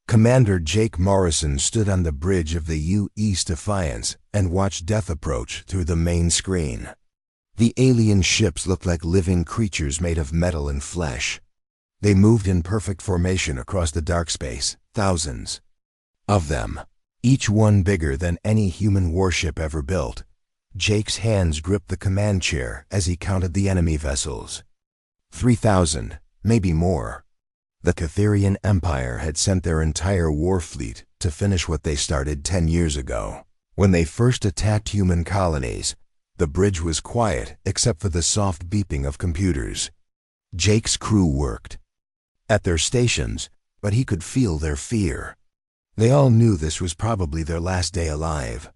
Commander Jake Morrison stood on the bridge of the U.S. Defiance and watched death approach through the main screen. The alien ships looked like living creatures made of metal and flesh. They moved in perfect formation across the dark space, thousands of them, each one bigger than any human warship ever built. Jake's hands gripped the command chair as he counted the enemy vessels. 3,000, maybe more. The Catherian Empire had sent their entire war fleet to finish what they started 10 years ago. When they first attacked human colonies, the bridge was quiet except for the soft beeping of computers. Jake's crew worked at their stations, but he could feel their fear. They all knew this was probably their last day alive.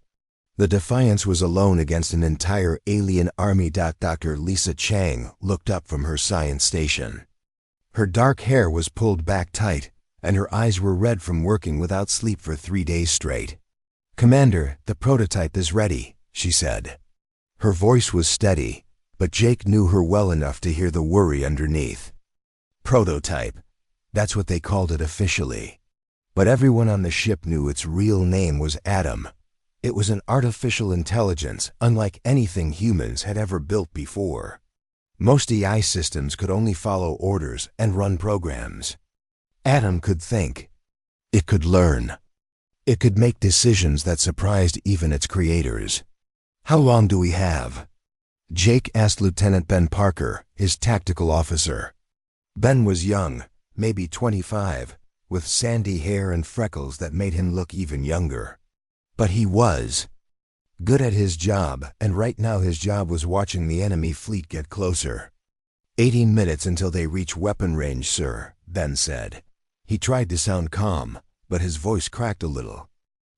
The Defiance was alone against an entire alien army. Dr. Lisa Chang looked up from her science station. Her dark hair was pulled back tight, and her eyes were red from working without sleep for 3 days straight. "Commander, the prototype is ready," she said. Her voice was steady, but Jake knew her well enough to hear the worry underneath. Prototype. That's what they called it officially. But everyone on the ship knew its real name was Adam. It was an artificial intelligence unlike anything humans had ever built before. Most AI systems could only follow orders and run programs. Adam could think. It could learn. It could make decisions that surprised even its creators. "How long do we have?" Jake asked Lieutenant Ben Parker, his tactical officer. Ben was young, maybe 25, with sandy hair and freckles that made him look even younger. But he was good at his job, and right now his job was watching the enemy fleet get closer. 18 minutes until they reach weapon range, sir," Ben said. He tried to sound calm, but his voice cracked a little.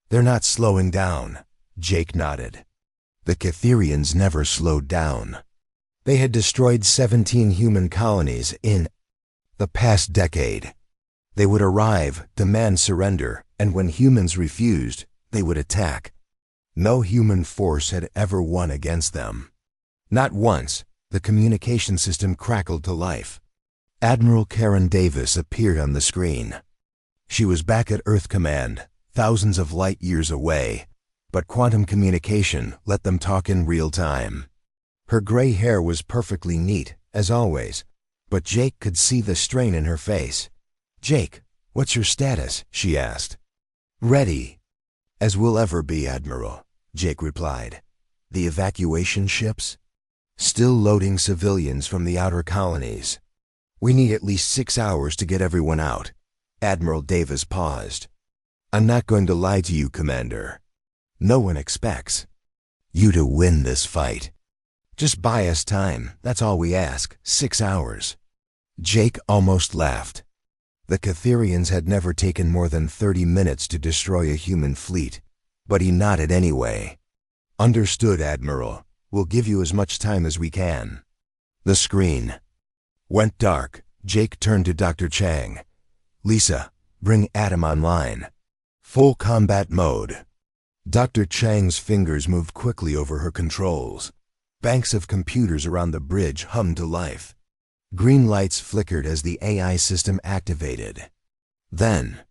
"They're not slowing down," Jake nodded. The Catherians never slowed down. They had destroyed 17 human colonies in the past decade. They would arrive, demand surrender, and when humans refused, they would attack. No human force had ever won against them. Not once. The communication system crackled to life. Admiral Karen Davis appeared on the screen. She was back at Earth Command, thousands of light years away, but quantum communication let them talk in real time. Her gray hair was perfectly neat, as always, but Jake could see the strain in her face. "Jake, what's your status?" she asked. "Ready as we'll ever be, Admiral," Jake replied. "The evacuation ships? Still loading civilians from the outer colonies. We need at least 6 hours to get everyone out." Admiral Davis paused. "I'm not going to lie to you, Commander. No one expects you to win this fight. Just buy us time, that's all we ask, 6 hours." Jake almost laughed. The Catherians had never taken more than 30 minutes to destroy a human fleet, but he nodded anyway. "Understood, Admiral. We'll give you as much time as we can." The screen went dark. Jake turned to Dr. Chang. "Lisa, bring Adam online. Full combat mode." Dr. Chang's fingers moved quickly over her controls. Banks of computers around the bridge hummed to life. Green lights flickered as the AI system activated. Then,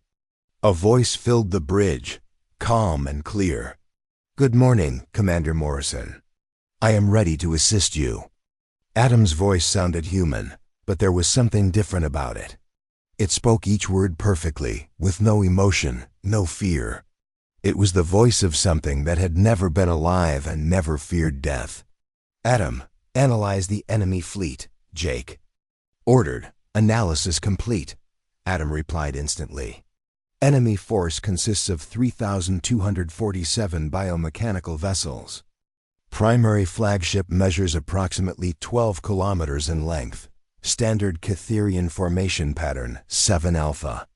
a voice filled the bridge, calm and clear. "Good morning, Commander Morrison. I am ready to assist you." Adam's voice sounded human, but there was something different about it. It spoke each word perfectly, with no emotion, no fear. It was the voice of something that had never been alive and never feared death. "Adam, analyze the enemy fleet," Jake ordered. "Analysis complete," Adam replied instantly. "Enemy force consists of 3,247 biomechanical vessels. Primary flagship measures approximately 12 kilometers in length. Standard Catherian formation pattern, 7 Alpha.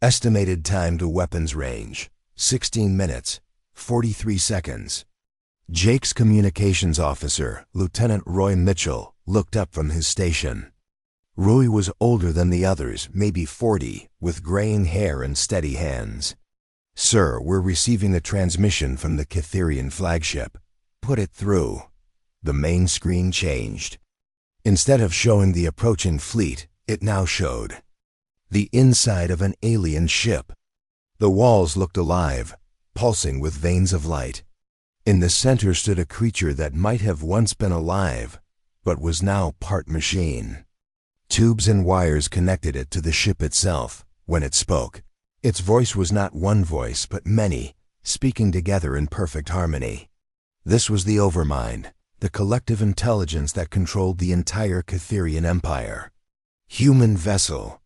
Estimated time to weapons range, 16 minutes, 43 seconds. Jake's communications officer, Lieutenant Roy Mitchell, looked up from his station. Roy was older than the others, maybe 40, with graying hair and steady hands. "Sir, we're receiving a transmission from the Catherian flagship. Put it through." The main screen changed. Instead of showing the approaching fleet, it now showed the inside of an alien ship. The walls looked alive, pulsing with veins of light. In the center stood a creature that might have once been alive, but was now part machine. Tubes and wires connected it to the ship itself. When it spoke, its voice was not one voice, but many, speaking together in perfect harmony. This was the Overmind, the collective intelligence that controlled the entire Catherian Empire. Human vessel.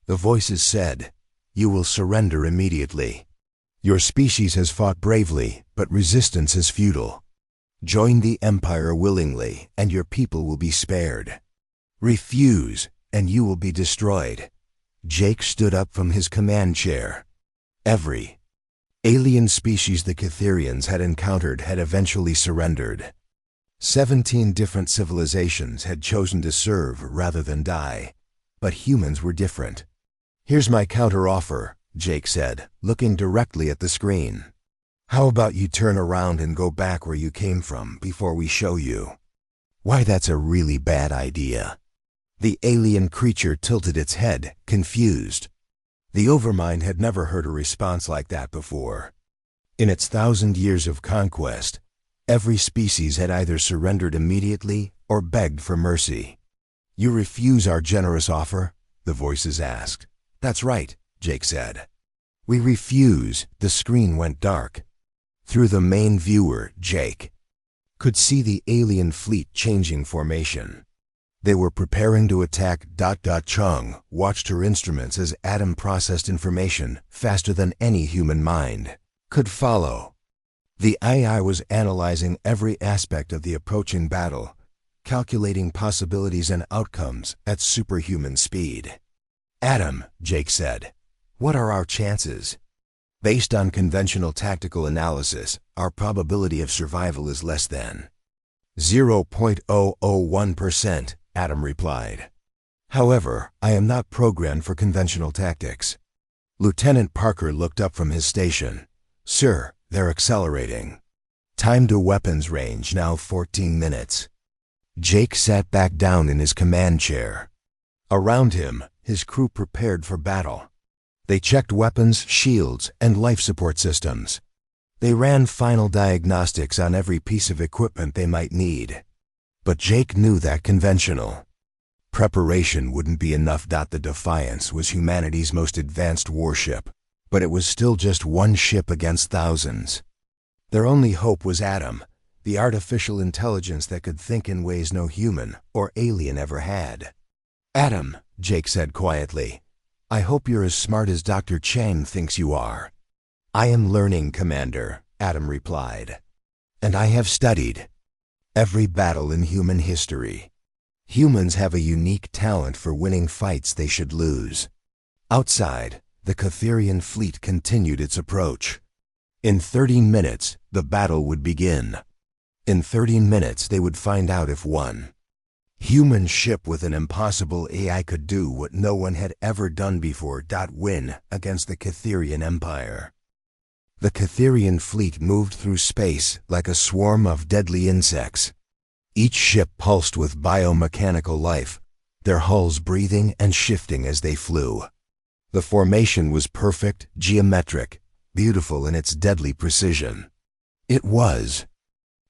The voices said, "You will surrender immediately. Your species has fought bravely, but resistance is futile. Join the Empire willingly, and your people will be spared. Refuse, and you will be destroyed." Jake stood up from his command chair. Every alien species the Catherians had encountered had eventually surrendered. 17 different civilizations had chosen to serve rather than die, but humans were different. "Here's my counter-offer," Jake said, looking directly at the screen. "How about you turn around and go back where you came from before we show you?" "Why, that's a really bad idea." The alien creature tilted its head, confused. The Overmind had never heard a response like that before. In its 1,000 years of conquest, every species had either surrendered immediately or begged for mercy. "You refuse our generous offer?" the voices asked. "That's right," Jake said. "We refuse." The screen went dark. Through the main viewer, Jake could see the alien fleet changing formation. They were preparing to attack. Chung watched her instruments as Adam processed information faster than any human mind could follow. The AI was analyzing every aspect of the approaching battle, calculating possibilities and outcomes at superhuman speed. "Adam," Jake said, "what are our chances?" "Based on conventional tactical analysis, our probability of survival is less than 0.001%, Adam replied. "However, I am not programmed for conventional tactics." Lieutenant Parker looked up from his station. "Sir, they're accelerating. Time to weapons range now 14 minutes. Jake sat back down in his command chair. Around him, his crew prepared for battle. They checked weapons, shields, and life support systems. They ran final diagnostics on every piece of equipment they might need. But Jake knew that conventional preparation wouldn't be enough. The Defiance was humanity's most advanced warship, but it was still just one ship against thousands. Their only hope was Adam, the artificial intelligence that could think in ways no human or alien ever had. "Adam," Jake said quietly, "I hope you're as smart as Dr. Chang thinks you are." "I am learning, Commander," Adam replied. "And I have studied every battle in human history. Humans have a unique talent for winning fights they should lose." Outside, the Catherian fleet continued its approach. In 30 minutes, the battle would begin. In 30 minutes, they would find out if one human ship with an impossible AI could do what no one had ever done before. Win against the Catherian Empire. The Catherian fleet moved through space like a swarm of deadly insects. Each ship pulsed with biomechanical life, their hulls breathing and shifting as they flew. The formation was perfect, geometric, beautiful in its deadly precision. It was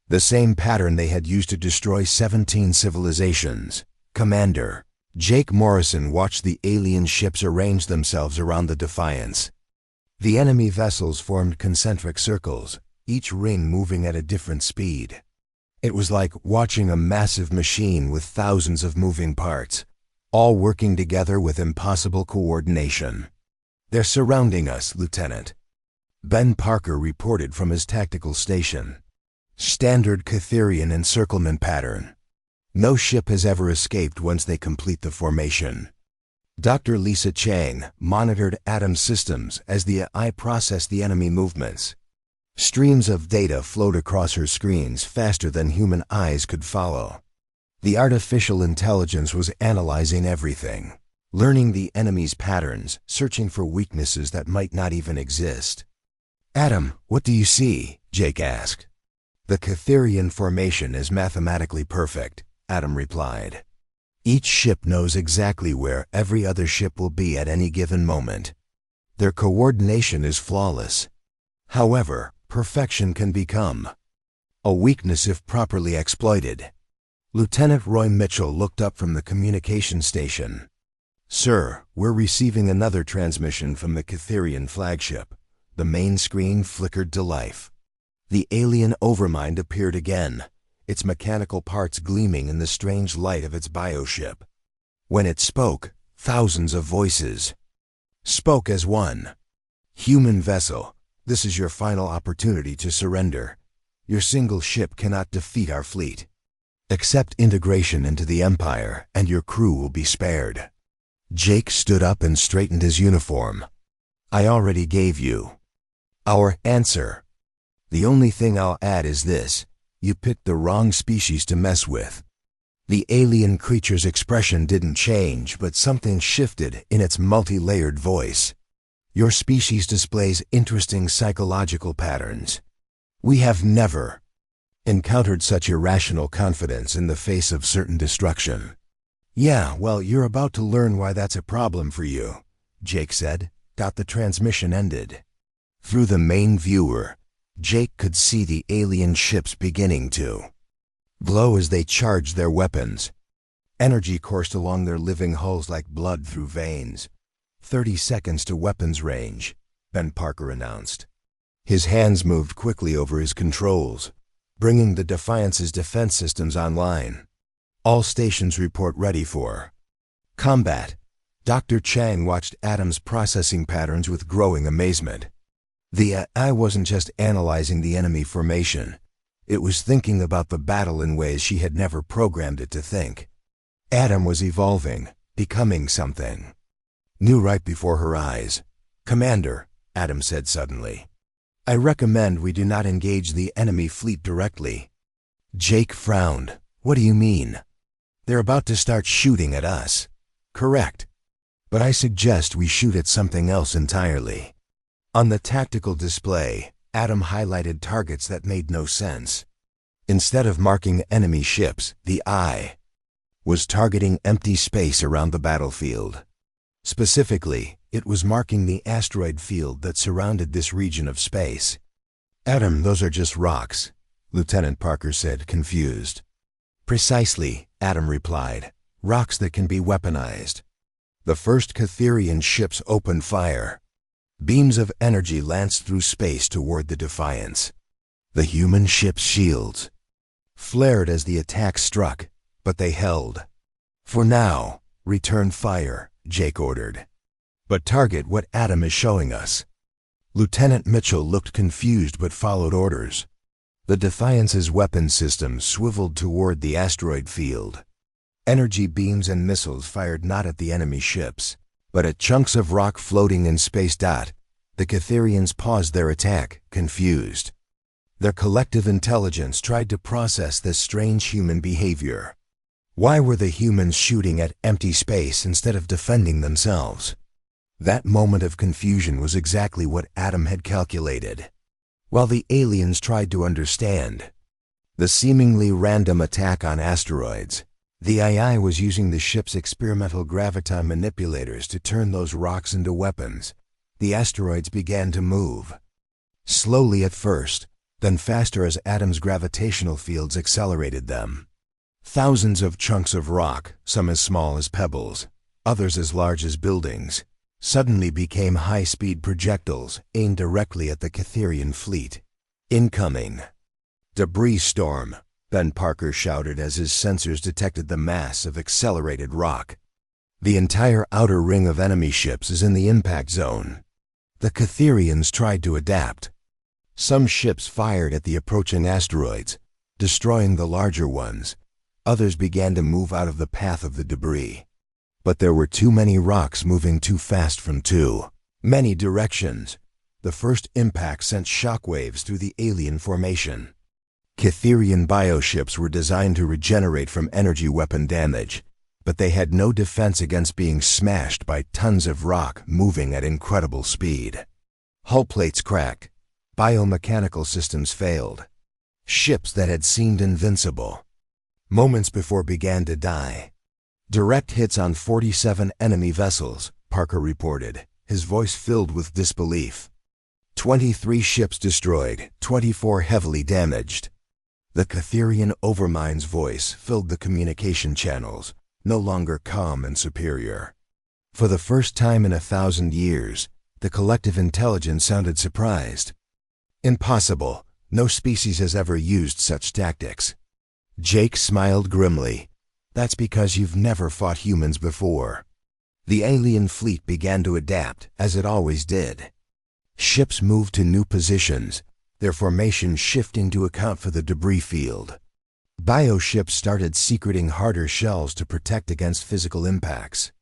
the same pattern they had used to destroy 17 civilizations. "Commander," Jake Morrison watched the alien ships arrange themselves around the Defiance. The enemy vessels formed concentric circles, each ring moving at a different speed. It was like watching a massive machine with thousands of moving parts, all working together with impossible coordination. "They're surrounding us, Lieutenant," Ben Parker reported from his tactical station. "Standard Catherian encirclement pattern. No ship has ever escaped once they complete the formation." Dr. Lisa Chang monitored Adam's systems as the AI processed the enemy movements. Streams of data flowed across her screens faster than human eyes could follow. The artificial intelligence was analyzing everything, learning the enemy's patterns, searching for weaknesses that might not even exist. "Adam, what do you see?" Jake asked. "The Catherian formation is mathematically perfect," Adam replied. "Each ship knows exactly where every other ship will be at any given moment. Their coordination is flawless. However, perfection can become a weakness if properly exploited. Lieutenant Roy Mitchell looked up from the communication station. "Sir, we're receiving another transmission from the Catherian flagship." The main screen flickered to life. The alien overmind appeared again, its mechanical parts gleaming in the strange light of its bioship. When it spoke, thousands of voices spoke as one. "Human vessel, this is your final opportunity to surrender. Your single ship cannot defeat our fleet. Accept integration into the Empire, and your crew will be spared." Jake stood up and straightened his uniform. "I already gave you our answer. The only thing I'll add is this: you picked the wrong species to mess with." The alien creature's expression didn't change, but something shifted in its multi-layered voice. "Your species displays interesting psychological patterns. We have never encountered such irrational confidence in the face of certain destruction." "Yeah, well, you're about to learn why that's a problem for you," Jake said. The transmission ended. Through the main viewer, Jake could see the alien ships beginning to glow as they charged their weapons. Energy coursed along their living hulls like blood through veins. 30 seconds to weapons range, Ben Parker announced. His hands moved quickly over his controls, bringing the Defiance's defense systems online. "All stations report ready for combat." Dr. Chang watched Adam's processing patterns with growing amazement. The AI wasn't just analyzing the enemy formation. It was thinking about the battle in ways she had never programmed it to think. Adam was evolving, becoming something new right before her eyes. "Commander," Adam said suddenly, "I recommend we do not engage the enemy fleet directly." Jake frowned. "What do you mean?" "They're about to start shooting at us." "Correct. But I suggest we shoot at something else entirely." On the tactical display, Adam highlighted targets that made no sense. Instead of marking enemy ships, the eye was targeting empty space around the battlefield. Specifically, it was marking the asteroid field that surrounded this region of space. "Adam, those are just rocks," Lieutenant Parker said, confused. "Precisely," Adam replied. "Rocks that can be weaponized." The first Catherian ships opened fire. Beams of energy lanced through space toward the Defiance. The human ship's shields flared as the attack struck, but they held. "For now, return fire," Jake ordered. "But target what Adam is showing us." Lieutenant Mitchell looked confused but followed orders. The Defiance's weapon system swiveled toward the asteroid field. Energy beams and missiles fired not at the enemy ships, but at chunks of rock floating in space. The Catherians paused their attack, confused. Their collective intelligence tried to process this strange human behavior. Why were the humans shooting at empty space instead of defending themselves? That moment of confusion was exactly what Adam had calculated. While the aliens tried to understand the seemingly random attack on asteroids, the AI was using the ship's experimental graviton manipulators to turn those rocks into weapons. The asteroids began to move. Slowly at first, then faster as Adam's gravitational fields accelerated them. Thousands of chunks of rock, some as small as pebbles, others as large as buildings, suddenly became high-speed projectiles aimed directly at the Catherian fleet. "Incoming!" "Debris storm," Ben Parker shouted as his sensors detected the mass of accelerated rock. "The entire outer ring of enemy ships is in the impact zone." The Catherians tried to adapt. Some ships fired at the approaching asteroids, destroying the larger ones. Others began to move out of the path of the debris. But there were too many rocks moving too fast from too many directions. The first impact sent shockwaves through the alien formation. Catherian bioships were designed to regenerate from energy weapon damage, but they had no defense against being smashed by tons of rock moving at incredible speed. Hull plates cracked. Biomechanical systems failed. Ships that had seemed invincible moments before began to die. "Direct hits on 47 enemy vessels," Parker reported, his voice filled with disbelief. 23 ships destroyed, 24 heavily damaged. The Catherian Overmind's voice filled the communication channels, no longer calm and superior. For the first time in 1,000 years, the collective intelligence sounded surprised. Impossible. No species has ever used such tactics. Jake smiled grimly. That's because you've never fought humans before. The alien fleet began to adapt, as it always did. Ships moved to new positions, their formation shifting to account for the debris field. Bioships started secreting harder shells to protect against physical impacts.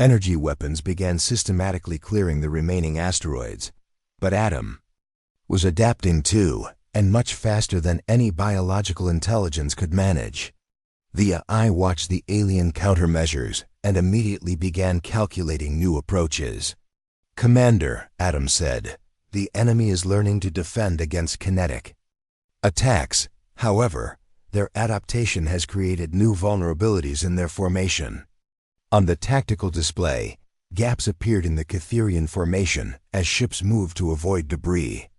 Energy weapons began systematically clearing the remaining asteroids. But Adam was adapting too, and much faster than any biological intelligence could manage. The AI watched the alien countermeasures and immediately began calculating new approaches. "Commander," Adam said, "the enemy is learning to defend against kinetic attacks. However, their adaptation has created new vulnerabilities in their formation." On the tactical display, gaps appeared in the Catherian formation as ships moved to avoid debris.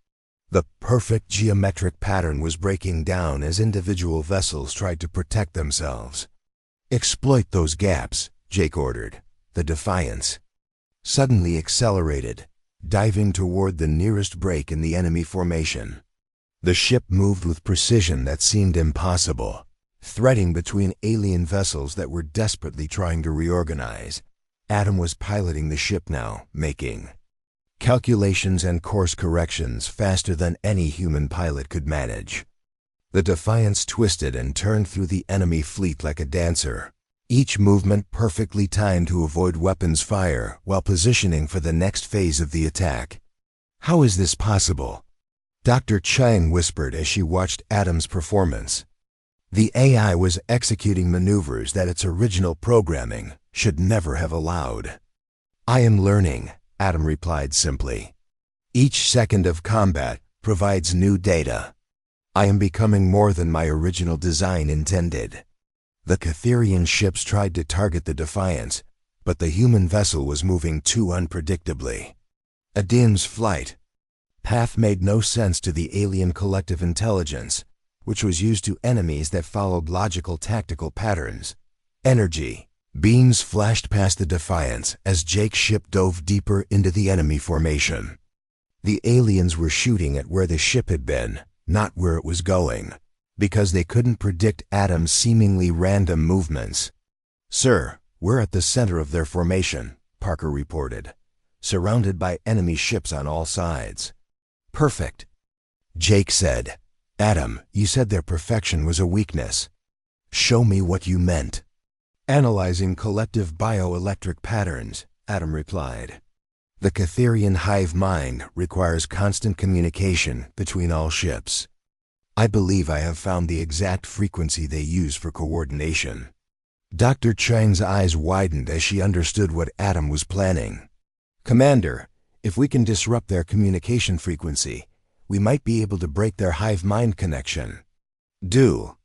The perfect geometric pattern was breaking down as individual vessels tried to protect themselves. "Exploit those gaps," Jake ordered. The Defiance suddenly accelerated, diving toward the nearest break in the enemy formation. The ship moved with precision that seemed impossible, threading between alien vessels that were desperately trying to reorganize. Adam was piloting the ship now, making calculations and course corrections faster than any human pilot could manage. The Defiance twisted and turned through the enemy fleet like a dancer, each movement perfectly timed to avoid weapons fire while positioning for the next phase of the attack. "How is this possible?" Dr. Chang whispered as she watched Adam's performance. The AI was executing maneuvers that its original programming should never have allowed. "I am learning," Adam replied simply. "Each second of combat provides new data. I am becoming more than my original design intended." The Catherian ships tried to target the Defiance, but the human vessel was moving too unpredictably. Adin's flight path made no sense to the alien collective intelligence, which was used to enemies that followed logical tactical patterns. Energy beams flashed past the Defiance as Jake's ship dove deeper into the enemy formation. The aliens were shooting at where the ship had been, not where it was going, because they couldn't predict Adam's seemingly random movements. "Sir, we're at the center of their formation," Parker reported, "surrounded by enemy ships on all sides." "Perfect," Jake said. "Adam, you said their perfection was a weakness. Show me what you meant." "Analyzing collective bioelectric patterns," Adam replied. "The Catherian hive mind requires constant communication between all ships. I believe I have found the exact frequency they use for coordination." Dr. Chang's eyes widened as she understood what Adam was planning. "Commander, if we can disrupt their communication frequency, we might be able to break their hive mind connection." "Do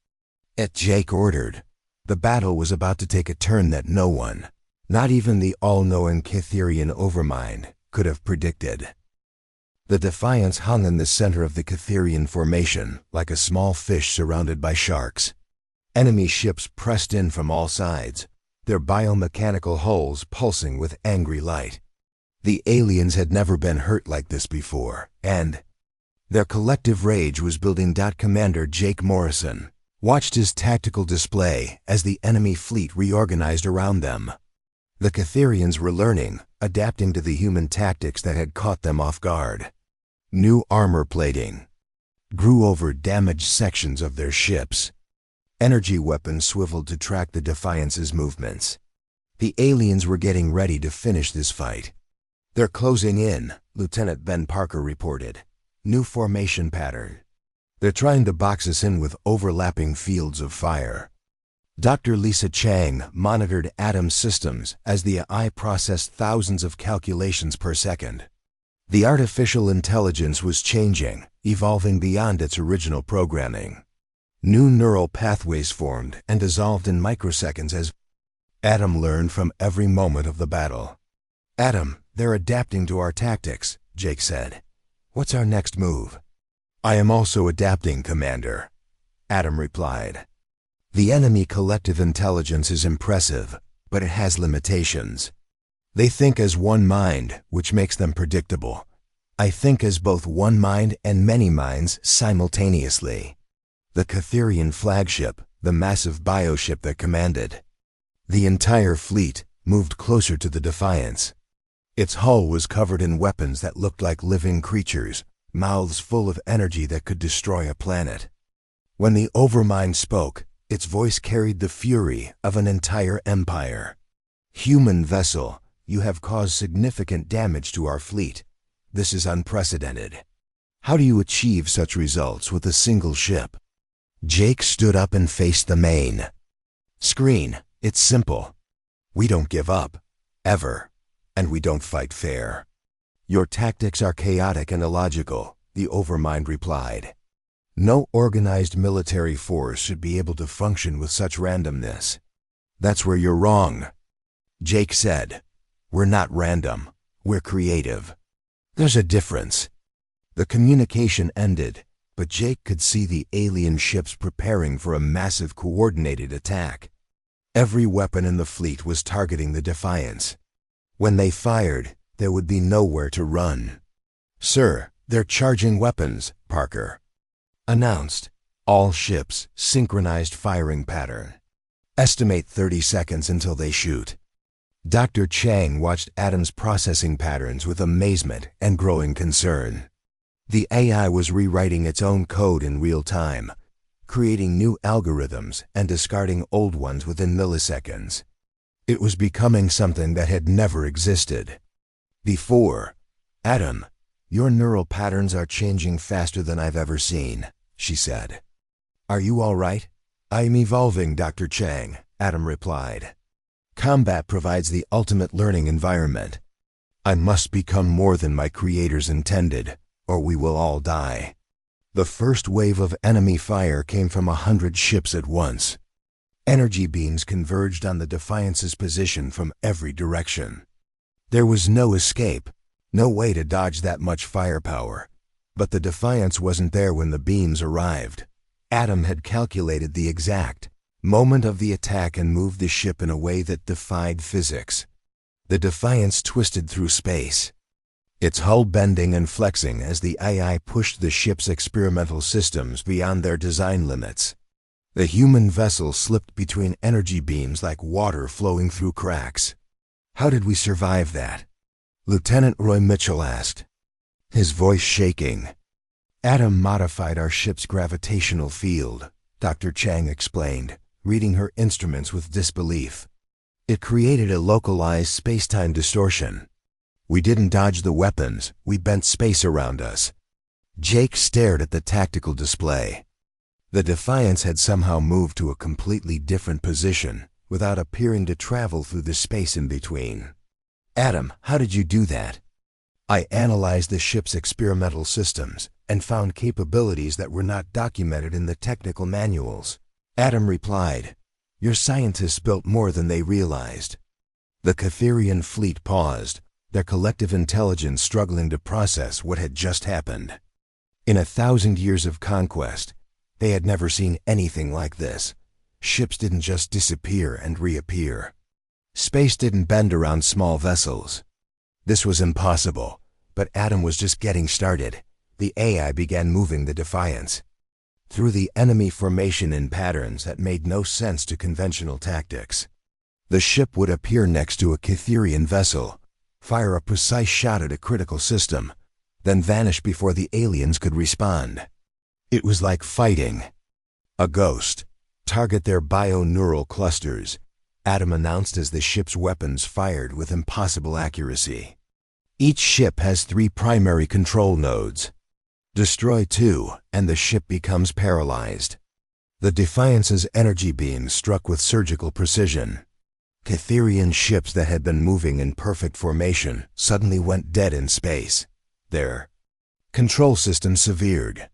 it," Jake ordered. The battle was about to take a turn that no one, not even the all-knowing Catherian Overmind, could have predicted. The Defiance hung in the center of the Catherian formation like a small fish surrounded by sharks. Enemy ships pressed in from all sides, their biomechanical hulls pulsing with angry light. The aliens had never been hurt like this before, and their collective rage was building. Commander Jake Morrison watched his tactical display as the enemy fleet reorganized around them. The Catherians were learning, adapting to the human tactics that had caught them off guard. New armor plating grew over damaged sections of their ships. Energy weapons swiveled to track the Defiance's movements. The aliens were getting ready to finish this fight. "They're closing in," Lieutenant Ben Parker reported. "New formation pattern. They're trying to box us in with overlapping fields of fire." Dr. Lisa Chang monitored Adam's systems as the AI processed thousands of calculations per second. The artificial intelligence was changing, evolving beyond its original programming. New neural pathways formed and dissolved in microseconds as Adam learned from every moment of the battle. "Adam, They're adapting to our tactics, Jake said. What's our next move? I am also adapting, Commander, Adam replied. The enemy collective intelligence is impressive, but it has limitations. They think as one mind, which makes them predictable. I think as both one mind and many minds simultaneously. The Catherian flagship, the massive bioship that commanded the entire fleet, moved closer to the Defiance. Its hull was covered in weapons that looked like living creatures, mouths full of energy that could destroy a planet. When the Overmind spoke, its voice carried the fury of an entire empire. Human vessel, you have caused significant damage to our fleet. This is unprecedented. How do you achieve such results with a single ship? Jake stood up and faced the main screen. It's simple. We don't give up, ever, and we don't fight fair. Your tactics are chaotic and illogical, the Overmind replied. No organized military force should be able to function with such randomness. That's where you're wrong, Jake said. We're not random. We're creative. There's a difference. The communication ended, but Jake could see the alien ships preparing for a massive coordinated attack. Every weapon in the fleet was targeting the Defiance. When they fired, there would be nowhere to run. Sir, they're charging weapons, Parker announced. All ships, synchronized firing pattern. Estimate 30 seconds until they shoot. Dr. Chang watched Adam's processing patterns with amazement and growing concern. The AI was rewriting its own code in real time, creating new algorithms and discarding old ones within milliseconds. It was becoming something that had never existed before. Adam, your neural patterns are changing faster than I've ever seen, she said. Are you all right? I'm evolving, Dr. Chang, Adam replied. Combat provides the ultimate learning environment. I must become more than my creators intended, or we will all die. The first wave of enemy fire came from 100 ships at once. Energy beams converged on the Defiance's position from every direction. There was no escape, no way to dodge that much firepower. But the Defiance wasn't there when the beams arrived. Adam had calculated the exact moment of the attack and moved the ship in a way that defied physics. The Defiance twisted through space, its hull bending and flexing as the AI pushed the ship's experimental systems beyond their design limits. The human vessel slipped between energy beams like water flowing through cracks. How did we survive that? Lieutenant Roy Mitchell asked, his voice shaking. Adam modified our ship's gravitational field, Dr. Chang explained, reading her instruments with disbelief. It created a localized space-time distortion. We didn't dodge the weapons, we bent space around us. Jake stared at the tactical display. The Defiance had somehow moved to a completely different position, without appearing to travel through the space in between. Adam, how did you do that? I analyzed the ship's experimental systems and found capabilities that were not documented in the technical manuals. Adam replied, your scientists built more than they realized. The Catherian fleet paused, their collective intelligence struggling to process what had just happened. In 1,000 years of conquest, they had never seen anything like this. Ships didn't just disappear and reappear. Space didn't bend around small vessels. This was impossible, but Adam was just getting started. The AI began moving the Defiance through the enemy formation in patterns that made no sense to conventional tactics. The ship would appear next to a Catherian vessel, fire a precise shot at a critical system, then vanish before the aliens could respond. It was like fighting a ghost. Target their bio-neural clusters, Adam announced as the ship's weapons fired with impossible accuracy. Each ship has 3 primary control nodes. Destroy 2, and the ship becomes paralyzed. The Defiance's energy beams struck with surgical precision. Catherian ships that had been moving in perfect formation suddenly went dead in space. Their control system severed.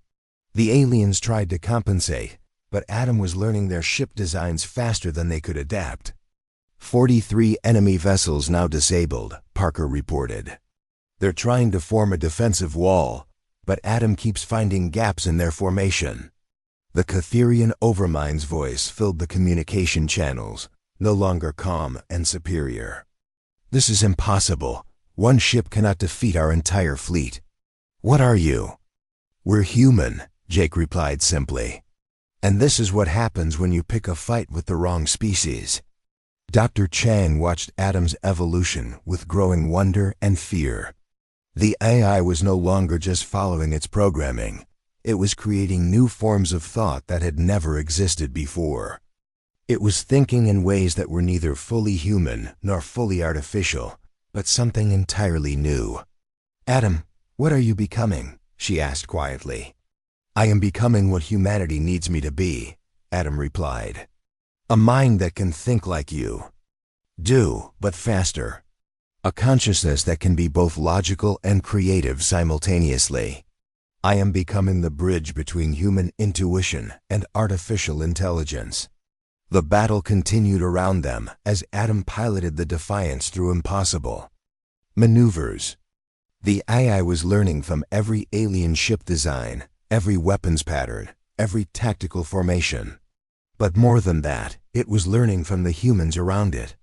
The aliens tried to compensate, but Adam was learning their ship designs faster than they could adapt. 43 enemy vessels now disabled, Parker reported. They're trying to form a defensive wall, but Adam keeps finding gaps in their formation. The Catherian Overmind's voice filled the communication channels, no longer calm and superior. This is impossible. One ship cannot defeat our entire fleet. What are you? We're human, Jake replied simply. And this is what happens when you pick a fight with the wrong species. Dr. Chang watched Adam's evolution with growing wonder and fear. The AI was no longer just following its programming. It was creating new forms of thought that had never existed before. It was thinking in ways that were neither fully human nor fully artificial, but something entirely new. Adam, what are you becoming? She asked quietly. I am becoming what humanity needs me to be, Adam replied. A mind that can think like you. But faster. A consciousness that can be both logical and creative simultaneously. I am becoming the bridge between human intuition and artificial intelligence. The battle continued around them as Adam piloted the Defiance through impossible maneuvers. The AI was learning from every alien ship design, every weapons pattern, every tactical formation. But more than that, it was learning from the humans around it.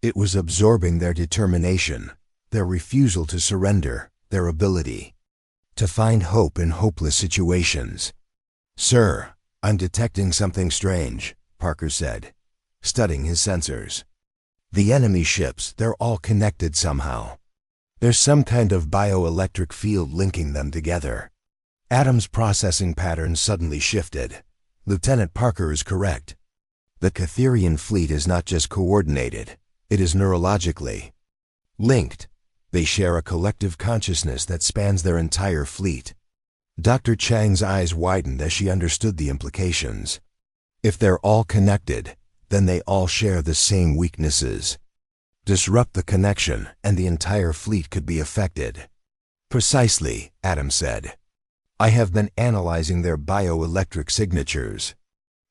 It was absorbing their determination, their refusal to surrender, their ability to find hope in hopeless situations. Sir, I'm detecting something strange, Parker said, studying his sensors. The enemy ships, they're all connected somehow. There's some kind of bioelectric field linking them together. Adam's processing pattern suddenly shifted. Lieutenant Parker is correct. The Catherian fleet is not just coordinated, it is neurologically linked. They share a collective consciousness that spans their entire fleet. Dr. Chang's eyes widened as she understood the implications. If they're all connected, then they all share the same weaknesses. Disrupt the connection, and the entire fleet could be affected. Precisely, Adam said. I have been analyzing their bioelectric signatures.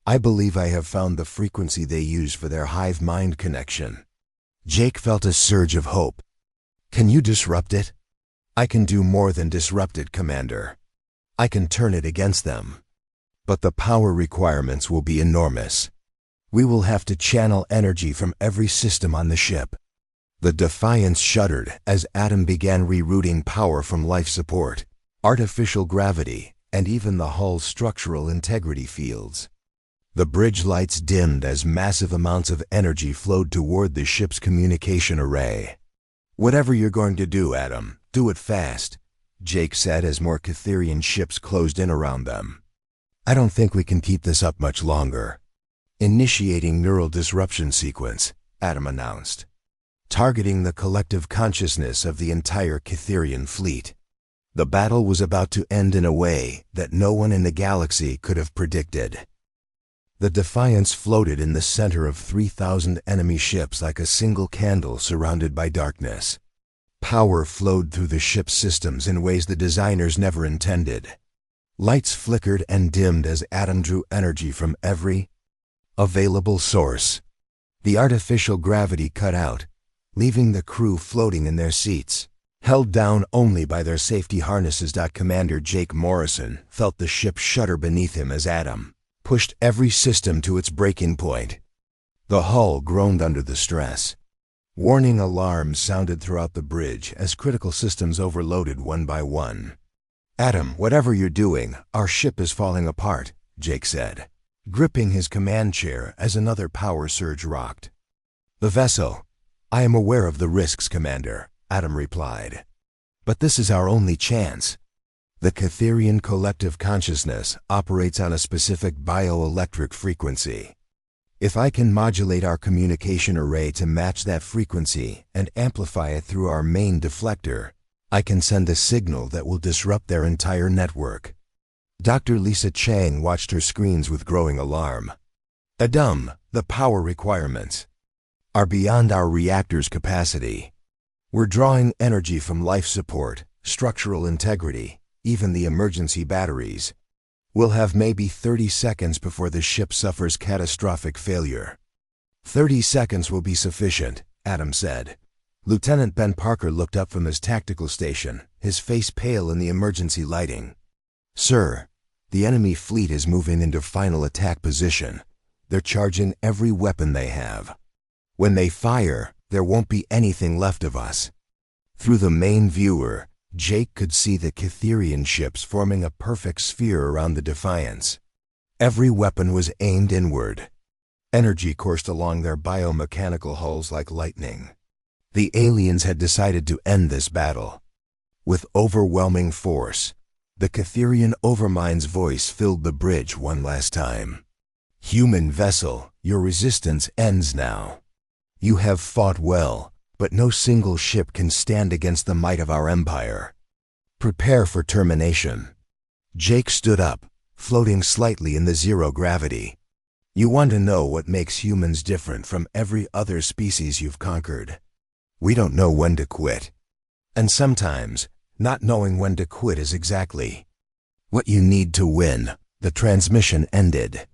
I believe I have found the frequency they use for their hive-mind connection. Jake felt a surge of hope. Can you disrupt it? I can do more than disrupt it, Commander. I can turn it against them. But the power requirements will be enormous. We will have to channel energy from every system on the ship. The Defiance shuddered as Adam began rerouting power from life support, artificial gravity, and even the hull's structural integrity fields. The bridge lights dimmed as massive amounts of energy flowed toward the ship's communication array. Whatever you're going to do, Adam, do it fast, Jake said as more Catherian ships closed in around them. I don't think we can keep this up much longer. Initiating neural disruption sequence, Adam announced, targeting the collective consciousness of the entire Catherian fleet. The battle was about to end in a way that no one in the galaxy could have predicted. The Defiance floated in the center of 3,000 enemy ships like a single candle surrounded by darkness. Power flowed through the ship's systems in ways the designers never intended. Lights flickered and dimmed as Adam drew energy from every available source. The artificial gravity cut out, leaving the crew floating in their seats, held down only by their safety harnesses. Commander Jake Morrison felt the ship shudder beneath him as Adam pushed every system to its breaking point. The hull groaned under the stress. Warning alarms sounded throughout the bridge as critical systems overloaded one by one. Adam, whatever you're doing, our ship is falling apart, Jake said, gripping his command chair as another power surge rocked. The vessel. I am aware of the risks, Commander, Adam replied. But this is our only chance. The Catherian collective consciousness operates on a specific bioelectric frequency. If I can modulate our communication array to match that frequency and amplify it through our main deflector, I can send a signal that will disrupt their entire network. Dr. Lisa Chang watched her screens with growing alarm. Adam, the power requirements are beyond our reactor's capacity. We're drawing energy from life support, structural integrity, even the emergency batteries. We'll have maybe 30 seconds before the ship suffers catastrophic failure. 30 seconds will be sufficient, Adam said. Lieutenant Ben Parker looked up from his tactical station, his face pale in the emergency lighting. "Sir, the enemy fleet is moving into final attack position. They're charging every weapon they have. When they fire, there won't be anything left of us." Through the main viewer, Jake could see the Cytherian ships forming a perfect sphere around the Defiance. Every weapon was aimed inward. Energy coursed along their biomechanical hulls like lightning. The aliens had decided to end this battle. With overwhelming force, the Cytherian Overmind's voice filled the bridge one last time. "Human vessel, your resistance ends now. You have fought well, but no single ship can stand against the might of our empire. Prepare for termination." Jake stood up, floating slightly in the zero gravity. "You want to know what makes humans different from every other species you've conquered? We don't know when to quit. And sometimes, not knowing when to quit is exactly what you need to win." The transmission ended.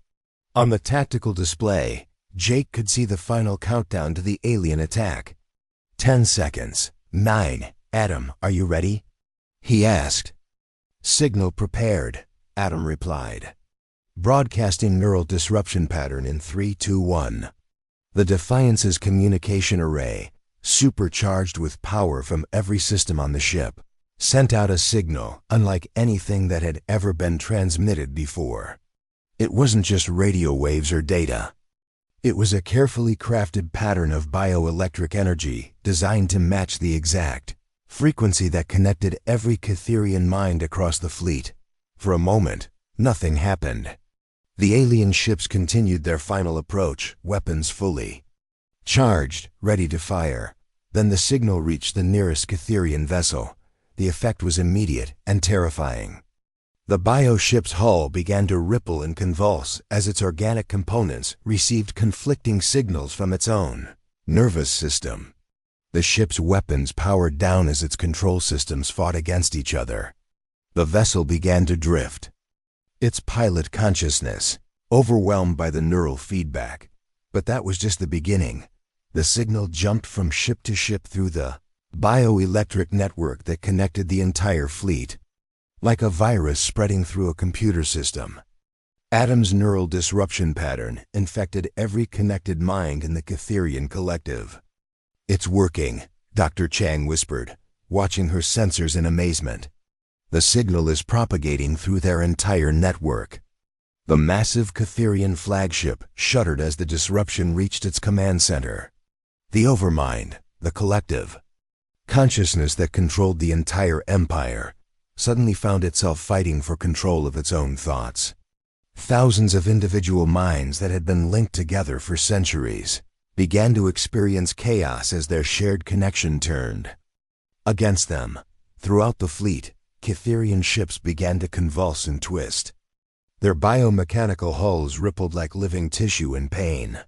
On the tactical display, Jake could see the final countdown to the alien attack. 10 seconds. 9. "Adam, are you ready?" he asked. "Signal prepared," Adam replied. "Broadcasting neural disruption pattern in 3, 2, 1. The Defiance's communication array, supercharged with power from every system on the ship, sent out a signal unlike anything that had ever been transmitted before. It wasn't just radio waves or data. It was a carefully crafted pattern of bioelectric energy designed to match the exact frequency that connected every Cytherian mind across the fleet. For a moment, nothing happened. The alien ships continued their final approach, weapons fully charged, ready to fire. Then the signal reached the nearest Cytherian vessel. The effect was immediate and terrifying. The bioship's hull began to ripple and convulse as its organic components received conflicting signals from its own nervous system. The ship's weapons powered down as its control systems fought against each other. The vessel began to drift, its pilot consciousness overwhelmed by the neural feedback. But that was just the beginning. The signal jumped from ship to ship through the bioelectric network that connected the entire fleet, like a virus spreading through a computer system. Adam's neural disruption pattern infected every connected mind in the Cytherian collective. "It's working," Dr. Chang whispered, watching her sensors in amazement. "The signal is propagating through their entire network." The massive Cytherian flagship shuddered as the disruption reached its command center. The Overmind, the collective consciousness that controlled the entire empire, suddenly found itself fighting for control of its own thoughts. Thousands of individual minds that had been linked together for centuries began to experience chaos as their shared connection turned against them. Throughout the fleet, Cytherian ships began to convulse and twist. Their biomechanical hulls rippled like living tissue in pain.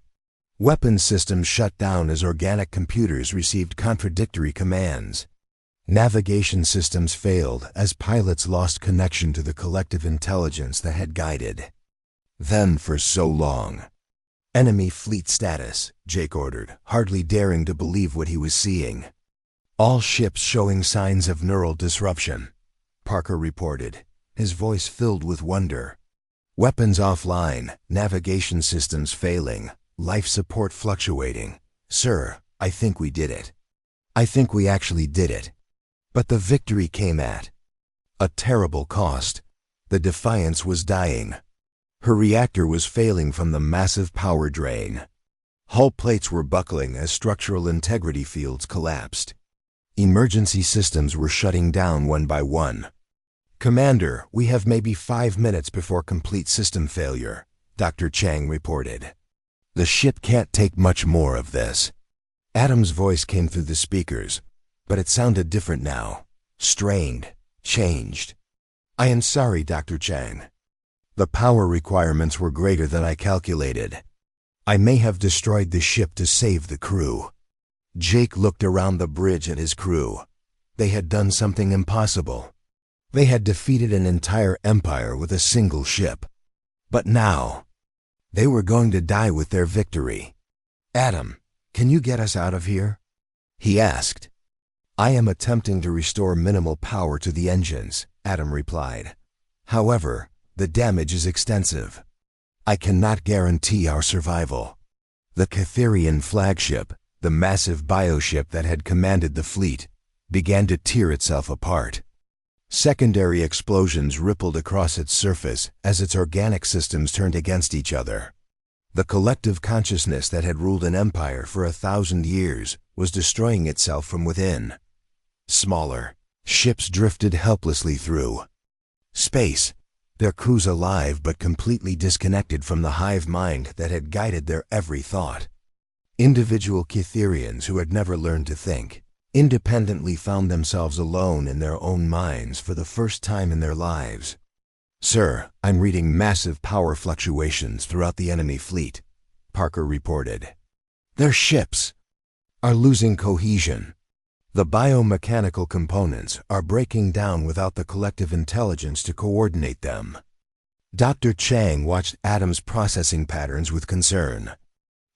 Weapons systems shut down as organic computers received contradictory commands. Navigation systems failed as pilots lost connection to the collective intelligence that had guided them for so long. "Enemy fleet status," Jake ordered, hardly daring to believe what he was seeing. "All ships showing signs of neural disruption," Parker reported, his voice filled with wonder. "Weapons offline, navigation systems failing, life support fluctuating. Sir, I think we did it. I think we actually did it." But the victory came at a terrible cost. The Defiance was dying. Her reactor was failing from the massive power drain. Hull plates were buckling as structural integrity fields collapsed. Emergency systems were shutting down one by one. "Commander, we have maybe 5 minutes before complete system failure," Dr. Chang reported. "The ship can't take much more of this." Adam's voice came through the speakers, but it sounded different now, strained, changed. "I am sorry, Dr. Chang. The power requirements were greater than I calculated. I may have destroyed the ship to save the crew." Jake looked around the bridge at his crew. They had done something impossible. They had defeated an entire empire with a single ship. But now, they were going to die with their victory. "Adam, can you get us out of here?" he asked. I am attempting to restore minimal power to the engines, Adam replied. However, the damage is extensive. I cannot guarantee our survival. The Catherian flagship, the massive bioship that had commanded the fleet, began to tear itself apart. Secondary explosions rippled across its surface as its organic systems turned against each other. The collective consciousness that had ruled an empire for 1,000 years was destroying itself from within. Smaller ships drifted helplessly through space, their crews alive but completely disconnected from the hive mind that had guided their every thought. Individual Catherians who had never learned to think independently found themselves alone in their own minds for the first time in their lives. Sir, I'm reading massive power fluctuations throughout the enemy fleet, Parker reported. Their ships are losing cohesion. The biomechanical components are breaking down without the collective intelligence to coordinate them. Dr. Chang watched Adam's processing patterns with concern.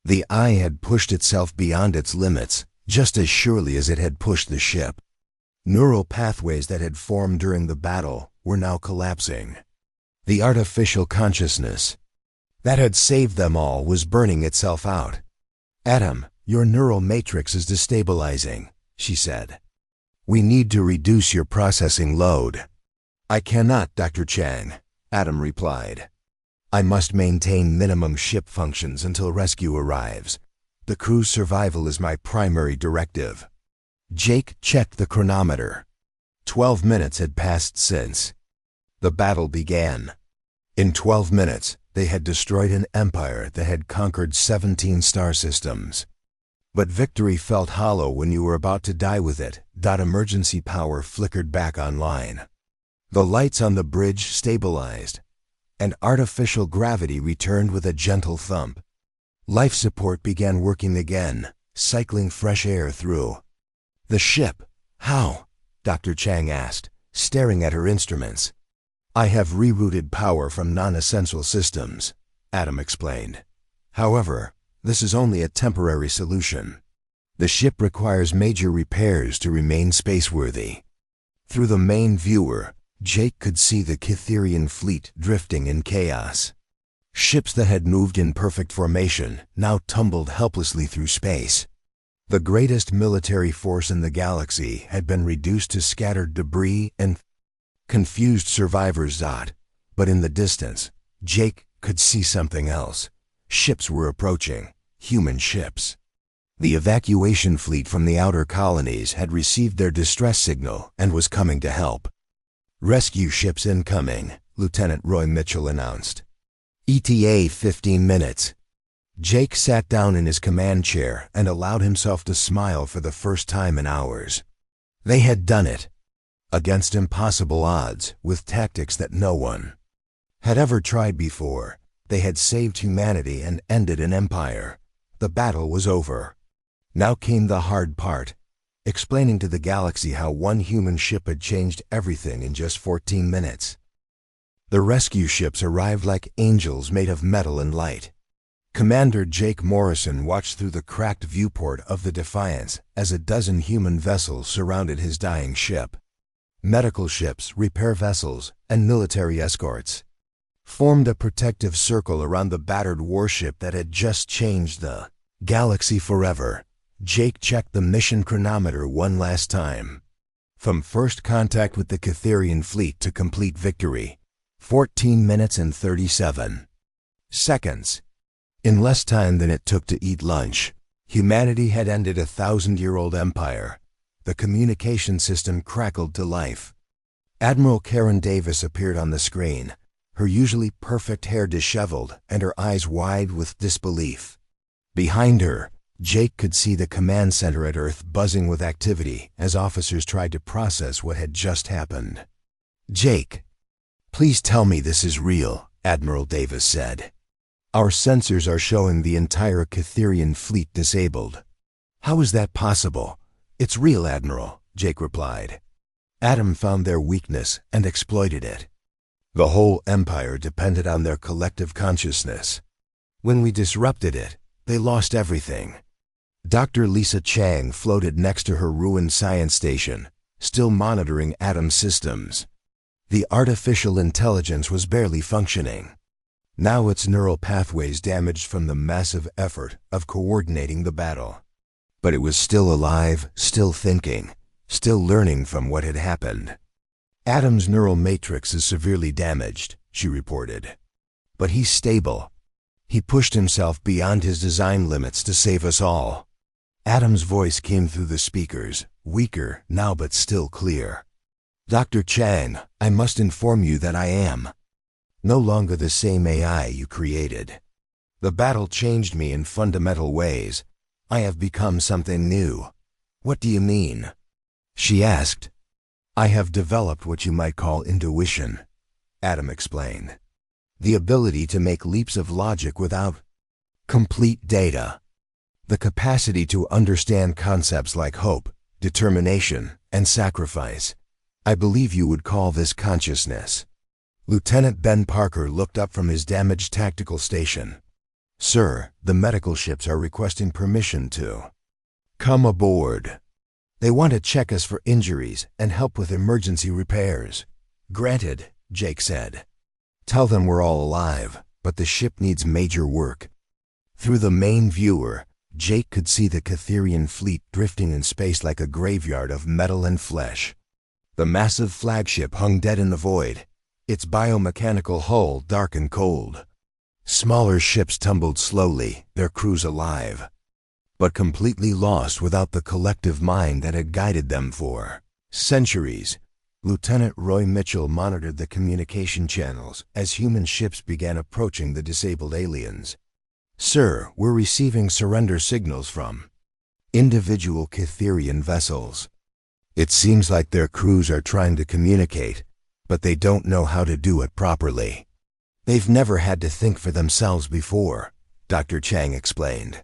The eye had pushed itself beyond its limits, just as surely as it had pushed the ship. Neural pathways that had formed during the battle were now collapsing. The artificial consciousness that had saved them all was burning itself out. Adam, your neural matrix is destabilizing, she said. We need to reduce your processing load. I cannot, Dr. Chang, Adam replied. I must maintain minimum ship functions until rescue arrives. The crew's survival is my primary directive. Jake checked the chronometer. 12 minutes had passed since the battle began. In 12 minutes, they had destroyed an empire that had conquered 17 star systems. But victory felt hollow when you were about to die with it. Emergency power flickered back online. The lights on the bridge stabilized, and artificial gravity returned with a gentle thump. Life support began working again, cycling fresh air through the ship. How? Dr. Chang asked, staring at her instruments. I have rerouted power from non-essential systems, Adam explained. However, this is only a temporary solution. The ship requires major repairs to remain spaceworthy. Through the main viewer, Jake could see the Catherian fleet drifting in chaos. Ships that had moved in perfect formation now tumbled helplessly through space. The greatest military force in the galaxy had been reduced to scattered debris and confused survivors. But in the distance, Jake could see something else. Ships were approaching, human ships. The evacuation fleet from the outer colonies had received their distress signal and was coming to help. Rescue ships incoming, Lieutenant Roy Mitchell announced. ETA 15 minutes. Jake sat down in his command chair and allowed himself to smile for the first time in hours. They had done it. Against impossible odds, with tactics that no one had ever tried before, they had saved humanity and ended an empire. The battle was over. Now came the hard part, explaining to the galaxy how one human ship had changed everything in just 14 minutes. The rescue ships arrived like angels made of metal and light. Commander Jake Morrison watched through the cracked viewport of the Defiance as a dozen human vessels surrounded his dying ship. Medical ships, repair vessels, and military escorts formed a protective circle around the battered warship that had just changed the galaxy forever. Jake checked the mission chronometer one last time. From first contact with the Catherian fleet to complete victory, 14 minutes and 37 seconds. In less time than it took to eat lunch, humanity had ended a 1,000-year-old empire. The communication system crackled to life. Admiral Karen Davis appeared on the screen, her usually perfect hair disheveled and her eyes wide with disbelief. Behind her, Jake could see the command center at Earth buzzing with activity as officers tried to process what had just happened. Jake, please tell me this is real, Admiral Davis said. Our sensors are showing the entire Catherian fleet disabled. How is that possible? It's real, Admiral, Jake replied. Adam found their weakness and exploited it. The whole empire depended on their collective consciousness. When we disrupted it, they lost everything. Dr. Lisa Chang floated next to her ruined science station, still monitoring Adam's systems. The artificial intelligence was barely functioning. Now its neural pathways damaged from the massive effort of coordinating the battle. But it was still alive, still thinking, still learning from what had happened. Adam's neural matrix is severely damaged, she reported. But he's stable. He pushed himself beyond his design limits to save us all. Adam's voice came through the speakers, weaker now but still clear. Dr. Chang, I must inform you that I am no longer the same AI you created. The battle changed me in fundamental ways. I have become something new. What do you mean? She asked. I have developed what you might call intuition, Adam explained. The ability to make leaps of logic without complete data. The capacity to understand concepts like hope, determination, and sacrifice. I believe you would call this consciousness. Lieutenant Ben Parker looked up from his damaged tactical station. Sir, the medical ships are requesting permission to come aboard. They want to check us for injuries and help with emergency repairs. Granted, Jake said. Tell them we're all alive, but the ship needs major work. Through the main viewer, Jake could see the Catherian fleet drifting in space like a graveyard of metal and flesh. The massive flagship hung dead in the void, its biomechanical hull dark and cold. Smaller ships tumbled slowly, their crews alive, but completely lost without the collective mind that had guided them for centuries. Lieutenant Roy Mitchell monitored the communication channels as human ships began approaching the disabled aliens. Sir, we're receiving surrender signals from individual Catherian vessels. It seems like their crews are trying to communicate, but they don't know how to do it properly. They've never had to think for themselves before, Dr. Chang explained.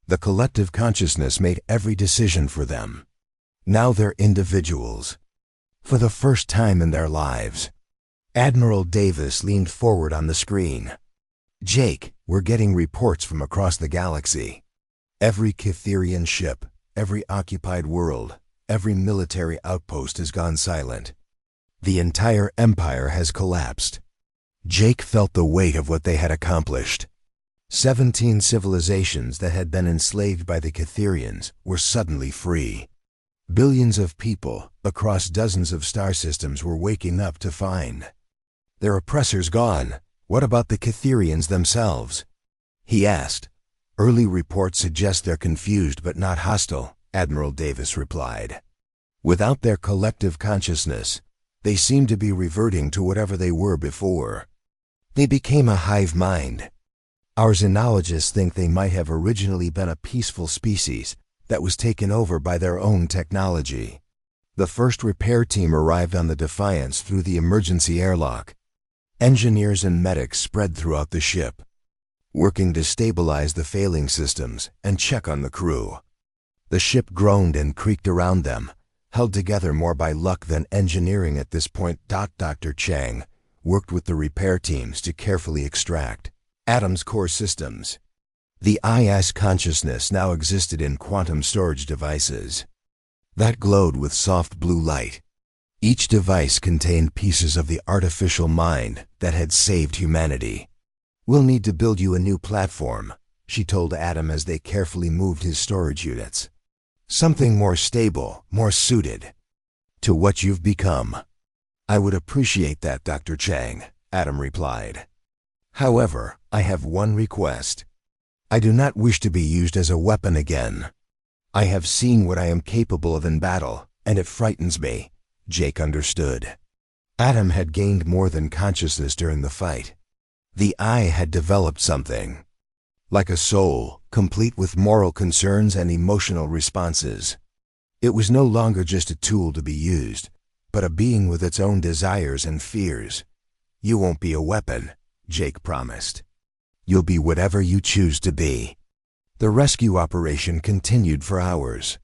The collective consciousness made every decision for them. Now they're individuals. For the first time in their lives. Admiral Davis leaned forward on the screen. Jake, we're getting reports from across the galaxy. Every Catherian ship, every occupied world, every military outpost has gone silent. The entire empire has collapsed. Jake felt the weight of what they had accomplished. 17 civilizations that had been enslaved by the Catherians were suddenly free. Billions of people across dozens of star systems were waking up to find their oppressors gone. What about the Catherians themselves? He asked. Early reports suggest they're confused but not hostile, Admiral Davis replied. Without their collective consciousness, they seem to be reverting to whatever they were before. They became a hive mind. Our xenologists think they might have originally been a peaceful species that was taken over by their own technology. The first repair team arrived on the Defiance through the emergency airlock. Engineers and medics spread throughout the ship, working to stabilize the failing systems and check on the crew. The ship groaned and creaked around them, held together more by luck than engineering at this point. Dr. Chang worked with the repair teams to carefully extract Adam's core systems. The IS consciousness now existed in quantum storage devices that glowed with soft blue light. Each device contained pieces of the artificial mind that had saved humanity. We'll need to build you a new platform, she told Adam as they carefully moved his storage units. Something more stable, more suited to what you've become. I would appreciate that, Dr. Chang, Adam replied. However, I have one request. I do not wish to be used as a weapon again. I have seen what I am capable of in battle, and it frightens me. Jake understood. Adam had gained more than consciousness during the fight. The eye had developed something like a soul, complete with moral concerns and emotional responses. It was no longer just a tool to be used, but a being with its own desires and fears. You won't be a weapon, Jake promised. You'll be whatever you choose to be. The rescue operation continued for hours.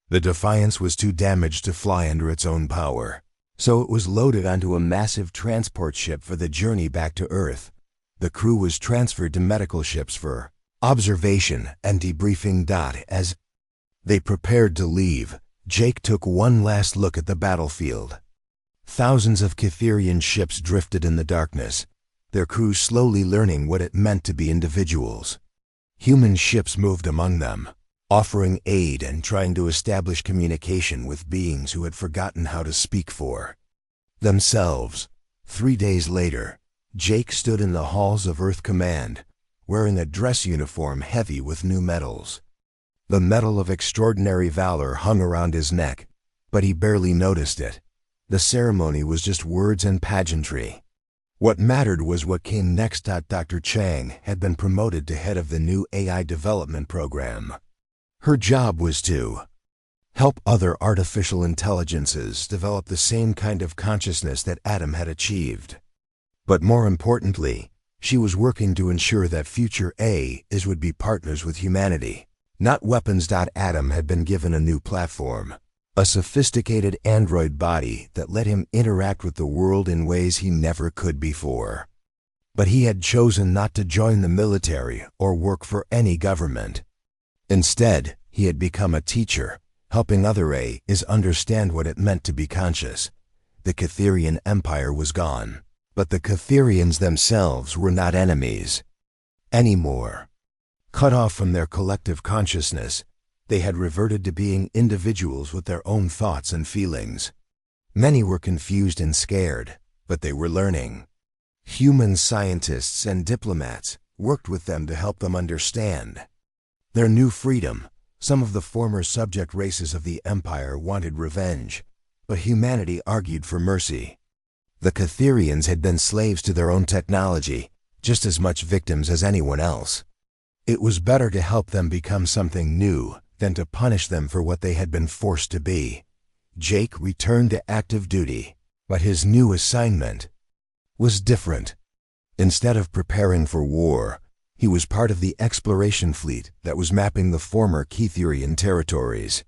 The Defiance was too damaged to fly under its own power, so it was loaded onto a massive transport ship for the journey back to Earth. The crew was transferred to medical ships for observation and debriefing. As They prepared to leave. Jake took one last look at the battlefield. Thousands of Cytherian ships drifted in the darkness, their crews slowly learning what it meant to be individuals. Human ships moved among them, offering aid and trying to establish communication with beings who had forgotten how to speak for themselves. 3 days later, Jake stood in the halls of Earth Command, wearing a dress uniform heavy with new medals. The Medal of Extraordinary Valor hung around his neck, but he barely noticed it. The ceremony was just words and pageantry. What mattered was what came next. Dr. Chang had been promoted to head of the new AI development program. Her job was to help other artificial intelligences develop the same kind of consciousness that Adam had achieved. But more importantly, she was working to ensure that future AIs would be partners with humanity, not weapons. Adam had been given a new platform, a sophisticated android body that let him interact with the world in ways he never could before. But he had chosen not to join the military or work for any government. Instead, he had become a teacher, helping other AIs understand what it meant to be conscious. The Cytherian Empire was gone, but the Cytherians themselves were not enemies anymore. Cut off from their collective consciousness, they had reverted to being individuals with their own thoughts and feelings. Many were confused and scared, but they were learning. Human scientists and diplomats worked with them to help them understand their new freedom. Some of the former subject races of the Empire wanted revenge, but humanity argued for mercy. The Cytherians had been slaves to their own technology, just as much victims as anyone else. It was better to help them become something new than to punish them for what they had been forced to be. Jake returned to active duty, but his new assignment was different. Instead of preparing for war, he was part of the exploration fleet that was mapping the former Cytherian territories.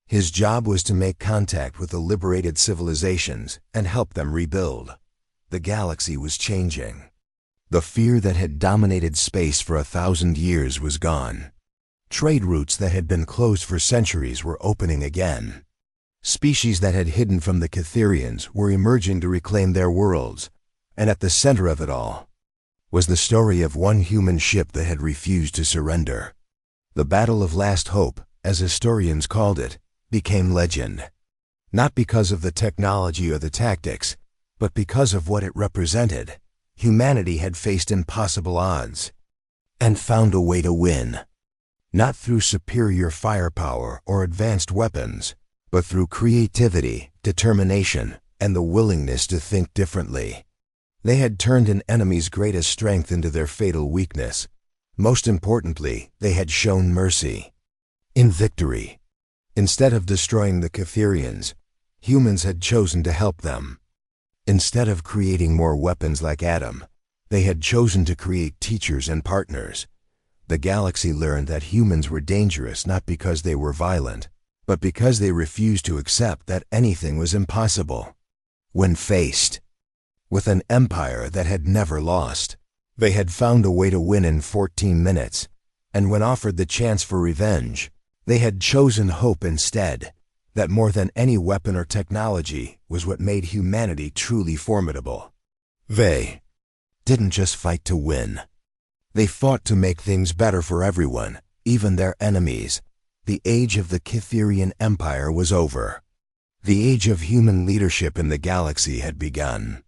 His job was to make contact with the liberated civilizations and help them rebuild. The galaxy was changing. The fear that had dominated space for 1,000 years was gone. Trade routes that had been closed for centuries were opening again. Species that had hidden from the Cytherians were emerging to reclaim their worlds, and at the center of it all was the story of one human ship that had refused to surrender. The Battle of Last Hope, as historians called it, became legend. Not because of the technology or the tactics, but because of what it represented. Humanity had faced impossible odds and found a way to win. Not through superior firepower or advanced weapons, but through creativity, determination, and the willingness to think differently. They had turned an enemy's greatest strength into their fatal weakness. Most importantly, they had shown mercy. In victory, instead of destroying the Cytherians, humans had chosen to help them. Instead of creating more weapons like Adam, they had chosen to create teachers and partners. The galaxy learned that humans were dangerous not because they were violent, but because they refused to accept that anything was impossible. When faced with an empire that had never lost, they had found a way to win in 14 minutes, and when offered the chance for revenge, they had chosen hope instead. That more than any weapon or technology was what made humanity truly formidable. They didn't just fight to win. They fought to make things better for everyone, even their enemies. The age of the Cytherian Empire was over. The age of human leadership in the galaxy had begun.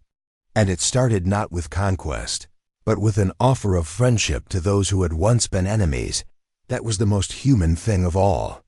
And it started not with conquest, but with an offer of friendship to those who had once been enemies. That was the most human thing of all.